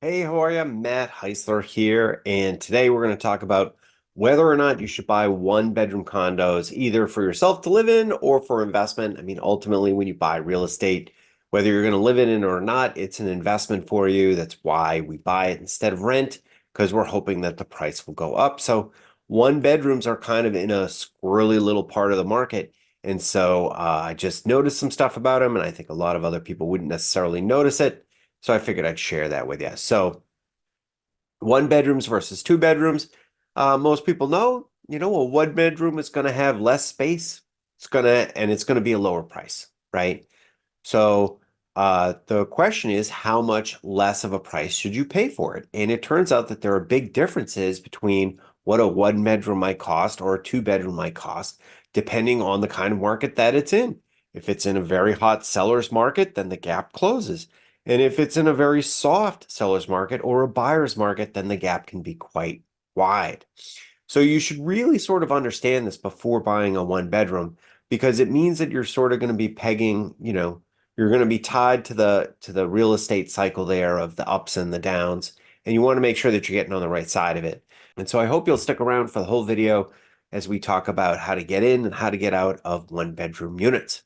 Hey, how are you? Matt Heisler here, and today we're going to talk about whether or not you should buy one-bedroom condos, either for yourself to live in or for investment. I mean, ultimately, when you buy real estate, whether you're going to live in it or not, it's an investment for you. That's why we buy it instead of rent, because we're hoping that the price will go up. So, one bedrooms are kind of in a squirrely little part of the market. And so I just noticed some stuff about them, and I think a lot of other people wouldn't necessarily notice it. So I figured I'd share that with you. So one bedrooms versus two bedrooms. Most people know, a one bedroom is going to have less space. It's going to be a lower price, right? So the question is, how much less of a price should you pay for it? And it turns out that there are big differences between what a one bedroom might cost or a two bedroom might cost, depending on the kind of market that it's in. If it's in a very hot seller's market, then the gap closes. And if it's in a very soft seller's market or a buyer's market, then the gap can be quite wide. So you should really sort of understand this before buying a one bedroom because it means that you're sort of going to be pegging, you're going to be tied to the real estate cycle there of the ups and the downs, and you want to make sure that you're getting on the right side of it. And so I hope you'll stick around for the whole video as we talk about how to get in and how to get out of one bedroom units.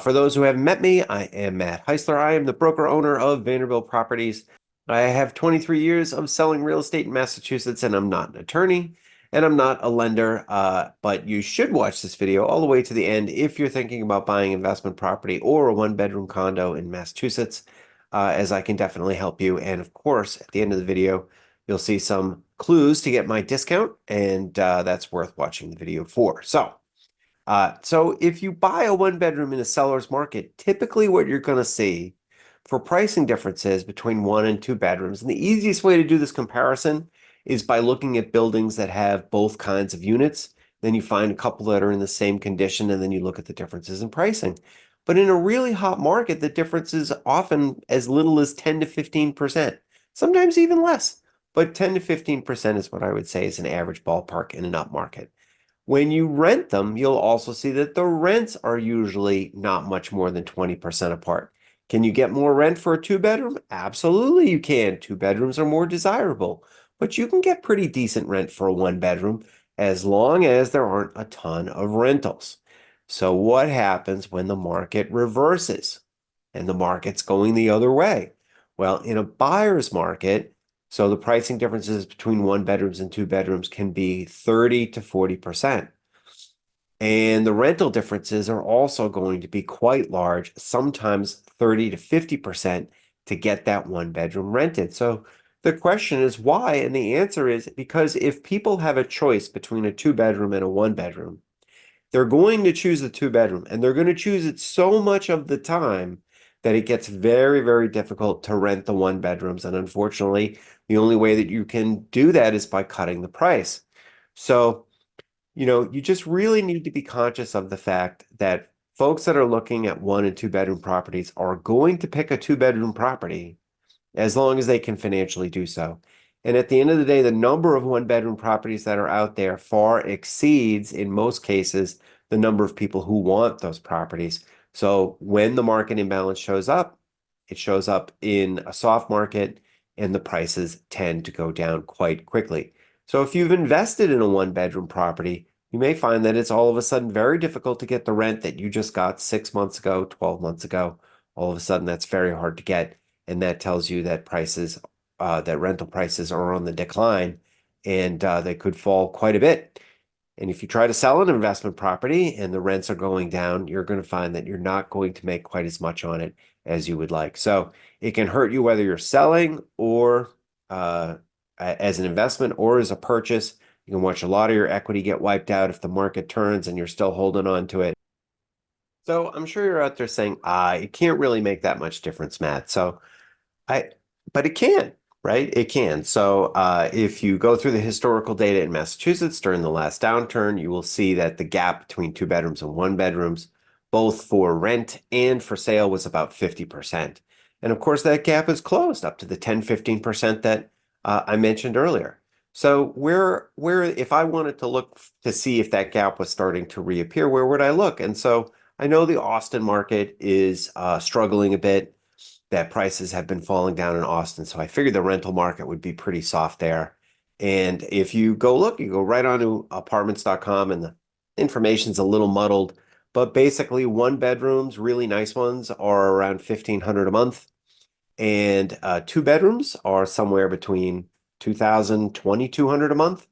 For those who haven't met me, I am Matt Heisler. I am the broker owner of Vanderbilt Properties. I have 23 years of selling real estate in Massachusetts, and I'm not an attorney and I'm not a lender. But you should watch this video all the way to the end if you're thinking about buying investment property or a one-bedroom condo in Massachusetts, as I can definitely help you. And of course, at the end of the video, you'll see some clues to get my discount, and that's worth watching the video for. So if you buy a one bedroom in a seller's market, typically what you're going to see for pricing differences between one and two bedrooms, and the easiest way to do this comparison is by looking at buildings that have both kinds of units. Then you find a couple that are in the same condition, and then you look at the differences in pricing. But in a really hot market, the difference is often as little as 10 to 15%, sometimes even less. But 10 to 15% is what I would say is an average ballpark in an up market. When you rent them, you'll also see that the rents are usually not much more than 20% apart. Can you get more rent for a two bedroom? Absolutely, you can. Two bedrooms are more desirable, but you can get pretty decent rent for a one bedroom as long as there aren't a ton of rentals. So, what happens when the market reverses and the market's going the other way? Well, in a buyer's market, so the pricing differences between one bedrooms and two bedrooms can be 30 to 40%. And the rental differences are also going to be quite large, sometimes 30 to 50% to get that one bedroom rented. So the question is why? And the answer is because if people have a choice between a two bedroom and a one bedroom, they're going to choose the two bedroom and they're going to choose it so much of the time that it gets very, very difficult to rent the one bedrooms. And unfortunately, the only way that you can do that is by cutting the price. So, you just really need to be conscious of the fact that folks that are looking at one and two bedroom properties are going to pick a two bedroom property as long as they can financially do so. And at the end of the day, the number of one bedroom properties that are out there far exceeds, in most cases, the number of people who want those properties. So when the market imbalance shows up, it shows up in a soft market and the prices tend to go down quite quickly. So if you've invested in a one bedroom property, you may find that it's all of a sudden very difficult to get the rent that you just got 6 months ago, 12 months ago. All of a sudden, that's very hard to get. And that tells you that that rental prices are on the decline and they could fall quite a bit. And if you try to sell an investment property and the rents are going down, you're going to find that you're not going to make quite as much on it as you would like. So it can hurt you whether you're selling or as an investment or as a purchase. You can watch a lot of your equity get wiped out if the market turns and you're still holding on to it. So I'm sure you're out there saying, it can't really make that much difference, Matt. I, but it can, right? It can. So if you go through the historical data in Massachusetts during the last downturn, you will see that the gap between two bedrooms and one bedrooms, both for rent and for sale, was about 50%. And of course, that gap is closed up to the 10, 15% that I mentioned earlier. So if I wanted to look to see if that gap was starting to reappear, where would I look? And so I know the Austin market is struggling a bit. that prices have been falling down in Austin. So I figured the rental market would be pretty soft there. And if you go look, you go right onto apartments.com and the information's a little muddled, but basically one bedrooms, really nice ones, are around 1,500 a month. And two bedrooms are somewhere between 2,000, 2,200 a month.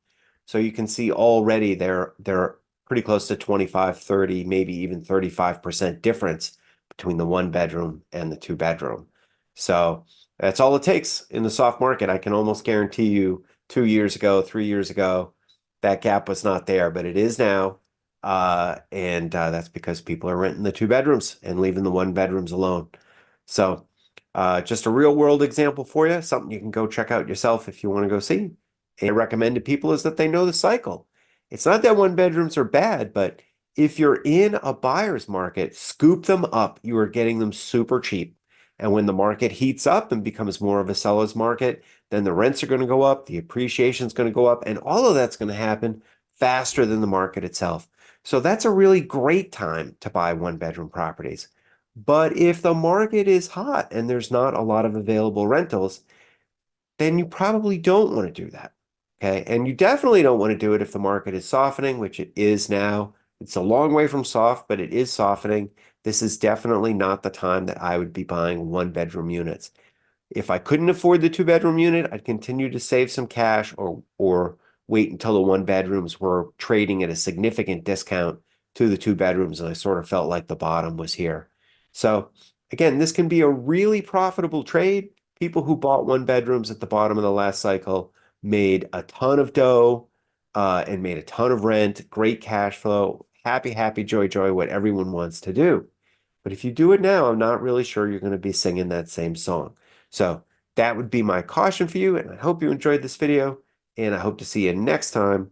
So you can see already they're pretty close to 25, 30, maybe even 35% difference between the one bedroom and the two bedroom. So that's all it takes in the soft market. I can almost guarantee you 2 years ago, 3 years ago, that gap was not there, but it is now. And that's because people are renting the two bedrooms and leaving the one bedrooms alone. So just a real world example for you, something you can go check out yourself if you want to go see. And I recommend to people is that they know the cycle. It's not that one bedrooms are bad, but if you're in a buyer's market, scoop them up. You are getting them super cheap. And when the market heats up and becomes more of a seller's market, then the rents are going to go up, the appreciation is going to go up, and all of that's going to happen faster than the market itself. So that's a really great time to buy one bedroom properties. But if the market is hot and there's not a lot of available rentals, then you probably don't want to do that. Okay. And you definitely don't want to do it if the market is softening, which it is now. It's a long way from soft, but it is softening. This is definitely not the time that I would be buying one bedroom units. If I couldn't afford the two-bedroom unit, I'd continue to save some cash or wait until the one bedrooms were trading at a significant discount to the two bedrooms, and I sort of felt like the bottom was here. So again, this can be a really profitable trade. People who bought one bedrooms at the bottom of the last cycle made a ton of dough and made a ton of rent, great cash flow, happy, happy, joy, joy, what everyone wants to do. But if you do it now, I'm not really sure you're going to be singing that same song. So that would be my caution for you. And I hope you enjoyed this video. And I hope to see you next time.